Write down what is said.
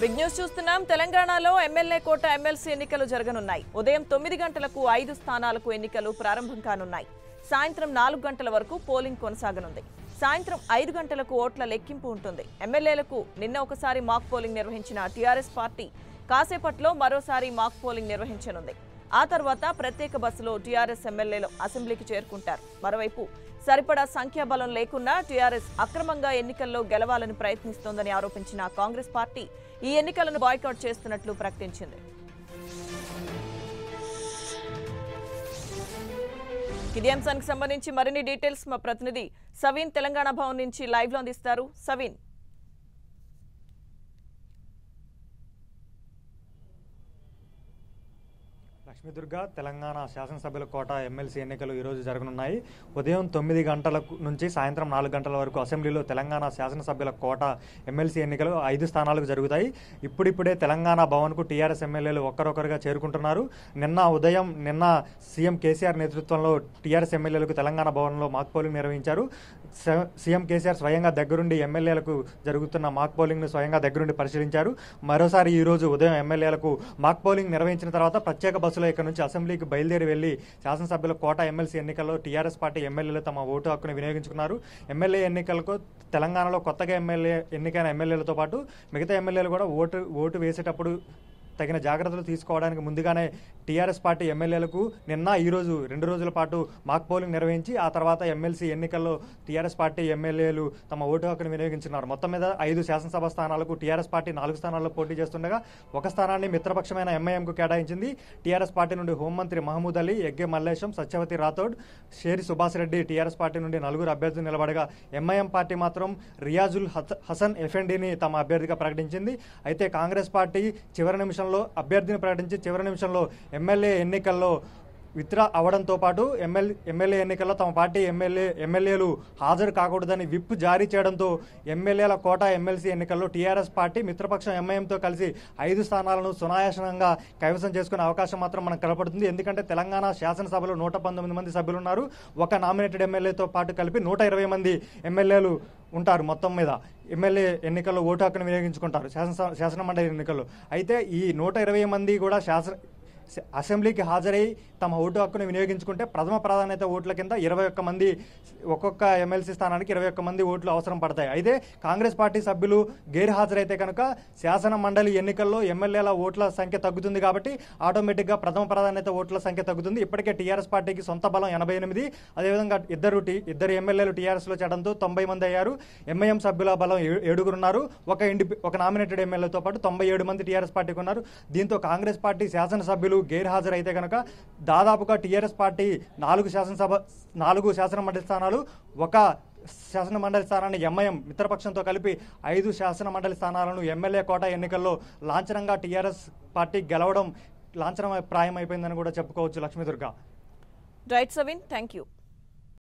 Big news చూస్తున్నాం. తెలంగాణలో MLA కోట MLC ఎన్నికలు జరగనున్నాయి. ఉదయం 9 గంటలకు 5 స్థానాలకు ఎన్నికలు ప్రారంభం కానున్నాయి. సాయంత్రం 4 గంటల వరకు పోలింగ్ కొనసాగనుంది. సాయంత్రం 5 గంటలకు ఓట్ల లెక్కింపు ఉంటుంది. ఎమ్మెల్యేలకు నిన్న ఒకసారి మాక్ పోలింగ్ నిర్వహించిన టీఆర్ఎస్ పార్టీ కాసేపట్లో మరోసారి మాక్ పోలింగ్ నిర్వహించనుంది. ఆ తర్వాత ప్రత్యేక బస్సులో టీఆర్ఎస్ ఎమ్మెల్యేలు అసెంబ్లీకి చేరుకుంటారు. మరోవైపు సరిపడా సంఖ్యాబలం లేకున్నా టీఆర్ఎస్ అక్రమంగా ఎన్నికల్లో గెలవాలని ప్రయత్నిస్తోందని ఆరోపించిన కాంగ్రెస్ పార్టీ ఈ ఎన్నికలను బాయ్కాట్ చేస్తున్నట్లు ప్రకటించింది. ఇదే అంశానికి సంబంధించి మరిన్ని డీటెయిల్స్ మా ప్రతినిధి సవీన్ తెలంగాణ భవన్ నుంచి లైవ్ లో అందిస్తారు. సవీన్, లక్ష్మీదుర్గ తెలంగాణ శాసనసభ్యుల కోట ఎమ్మెల్సీ ఎన్నికలు ఈరోజు జరగనున్నాయి. ఉదయం 9 గంటల నుంచి సాయంత్రం 4 గంటల వరకు అసెంబ్లీలో తెలంగాణ శాసనసభ్యుల కోట ఎమ్మెల్సీ ఎన్నికలు 5 స్థానాలకు జరుగుతాయి. ఇప్పుడిప్పుడే తెలంగాణ భవన్కు టీఆర్ఎస్ ఎమ్మెల్యేలు ఒక్కరొక్కరుగా చేరుకుంటున్నారు. నిన్న సీఎం కేసీఆర్ నేతృత్వంలో టీఆర్ఎస్ ఎమ్మెల్యేలకు తెలంగాణ భవన్లో మాక్ పోలింగ్ నిర్వహించారు. సీఎం కేసీఆర్ స్వయంగా దగ్గరుండి ఎమ్మెల్యేలకు జరుగుతున్న మాక్ పోలింగ్ను స్వయంగా దగ్గరుండి పరిశీలించారు. మరోసారి ఈ రోజు ఉదయం ఎమ్మెల్యేలకు మాక్ పోలింగ్ నిర్వహించిన తర్వాత ప్రత్యేక బస్సులో ఇక్కడ నుంచి అసెంబ్లీకి బయలుదేరి వెళ్లి శాసనసభ్యుల కోట ఎమ్మెల్సీ ఎన్నికల్లో టీఆర్ఎస్ పార్టీ ఎమ్మెల్యేలు తమ ఓటు హక్కును వినియోగించుకున్నారు. ఎమ్మెల్యే ఎన్నికలకు తెలంగాణలో కొత్తగా ఎన్నికైన ఎమ్మెల్యేలతో పాటు మిగతా ఎమ్మెల్యేలు కూడా ఓటు వేసేటప్పుడు తగిన జాగ్రత్తలు తీసుకోవడానికి ముందుగానే టీఆర్ఎస్ పార్టీ ఎమ్మెల్యేలకు నిన్న ఈరోజు 2 రోజుల పాటు మాక్ పోలింగ్ నిర్వహించి ఆ తర్వాత ఎమ్మెల్సీ ఎన్నికల్లో టీఆర్ఎస్ పార్టీ ఎమ్మెల్యేలు తమ ఓటు హక్కును వినియోగించున్నారు. మొత్తం మీద 5 శాసనసభ స్థానాలకు టీఆర్ఎస్ పార్టీ 4 స్థానాల్లో పోటీ చేస్తుండగా ఒక స్థానాన్ని మిత్రపక్షమైన ఎంఐఎంకు కేటాయించింది. టీఆర్ఎస్ పార్టీ నుండి హోంమంత్రి మహమూద్ అలీ, ఎగ్గే మల్లేశం, సత్యవతి రాథోడ్, షేరి సుభాష్ రెడ్డి టీఆర్ఎస్ పార్టీ నుండి 4 అభ్యర్థులు నిలబడగా ఎంఐఎం పార్టీ మాత్రం రియాజుల్ హసన్ ఎఫెండీని తమ అభ్యర్థిగా ప్రకటించింది. అయితే కాంగ్రెస్ పార్టీ చివరి నిమిషంలో అభ్యర్థిని ప్రకటించి చివరి నిమిషంలో ఎమ్మెల్యే ఎన్నికల్లో విత్డ్రా అవడంతో పాటు ఎమ్మెల్యే ఎన్నికల్లో తమ పార్టీ ఎమ్మెల్యేలు హాజరు కాకూడదని విప్ జారీ చేయడంతో ఎమ్మెల్యేల కోట ఎమ్మెల్సీ ఎన్నికల్లో టీఆర్ఎస్ పార్టీ మిత్రపక్షం ఎంఐఎంతో కలిసి 5 స్థానాలను సునాయాసనంగా కైవసం చేసుకునే అవకాశం మాత్రం మనకు కనపడుతుంది. ఎందుకంటే తెలంగాణ శాసనసభలో 119 మంది సభ్యులు ఉన్నారు. ఒక నామినేటెడ్ ఎమ్మెల్యేతో పాటు కలిపి 120 మంది ఎమ్మెల్యేలు ఉంటారు. మొత్తం మీద ఎమ్మెల్యే ఎన్నికల్లో ఓటు హక్కును వినియోగించుకుంటారు శాసనమండలి ఎన్నికల్లో. అయితే ఈ 120 మంది కూడా అసెంబ్లీకి హాజరై తమ ఓటు హక్కును వినియోగించుకుంటే ప్రథమ ప్రాధాన్యత ఓట్ల కింద 21 మంది, ఒక్కొక్క ఎమ్మెల్సీ స్థానానికి 21 మంది ఓట్లు అవసరం పడతాయి. అయితే కాంగ్రెస్ పార్టీ సభ్యులు గైర్ హాజరైతే కనుక శాసన మండలి ఎన్నికల్లో ఎమ్మెల్యేల ఓట్ల సంఖ్య తగ్గుతుంది. కాబట్టి ఆటోమేటిక్గా ప్రథమ ప్రాధాన్యత ఓట్ల సంఖ్య తగ్గుతుంది. ఇప్పటికే టీఆర్ఎస్ పార్టీకి సొంత బలం 88, అదేవిధంగా ఇద్దరు ఎమ్మెల్యేలు టీఆర్ఎస్లో చేయడంతో 90 మంది అయ్యారు. ఎంఐఎం సభ్యుల బలం 7 ఉన్నారు. ఒక నామినేటెడ్ ఎమ్మెల్యేతో పాటు 97 మంది టీఆర్ఎస్ పార్టీకి ఉన్నారు. దీంతో కాంగ్రెస్ పార్టీ శాసనసభ్యులు గైర్ హాజరైతే కనుక దాదాపుగా టీఆర్ఎస్ పార్టీ 4 శాసనమండలి స్థానాలు, ఒక శాసనమండలి స్థానాన్ని ఎంఐఎం మిత్రపక్షంతో కలిపి 5 శాసనమండలి స్థానాలను ఎమ్మెల్యే కోట ఎన్నికల్లో లాంఛనంగా టీఆర్ఎస్ పార్టీ గెలవడం లాంఛనప్రాయం అయిపోయిందని కూడా చెప్పుకోవచ్చు. లక్ష్మీదుర్గ. Right సవిన్, thank you.